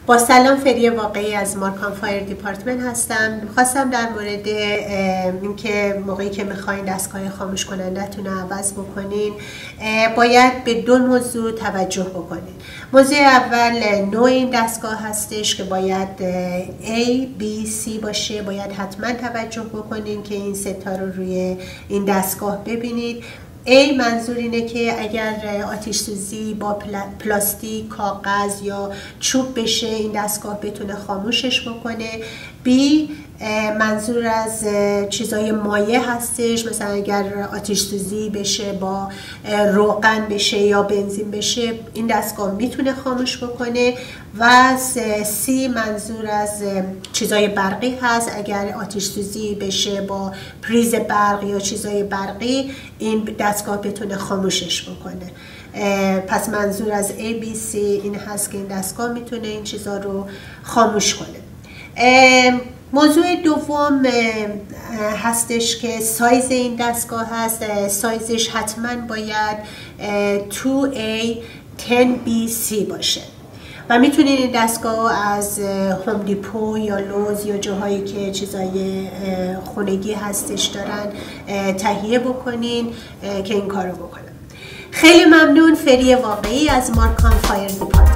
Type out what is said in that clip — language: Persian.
با سلام، فریه واقعی از مارکان فایر دیپارتمنت هستم. میخواستم در مورد اینکه موقعی که میخواین دستگاه خاموش کنندتون رو عوض بکنین باید به دو موضوع توجه بکنین. موضوع اول نوع این دستگاه هستش که باید A, B, C باشه. باید حتما توجه بکنین که این ستا رو روی این دستگاه ببینید. A منظور اینه که اگر آتش سوزی با پلاستیک، کاغذ یا چوب بشه این دستگاه بتونه خاموشش بکنه. B منظور از چیزای مایع هستش، مثلا اگر آتش سوزی بشه با روغن بشه یا بنزین بشه این دستگاه میتونه خاموش بکنه. و C منظور از چیزای برقی هست، اگر آتش سوزی بشه با پریز برق یا چیزای برقی این دستگاه بتونه خاموشش بکنه. پس منظور از ABC این هست که این دستگاه میتونه این چیزا رو خاموش کنه. موضوع دوم هستش که سایز این دستگاه هست. سایزش حتما باید 2A 10BC باشه و میتونید این دستگاه از هوم دیپو یا لوز یا جاهایی که چیزای خونگی هستش دارن تهیه بکنین که این کارو بکنن. خیلی ممنون. فریه واقعی از مارکان فایر دیپارتمنت.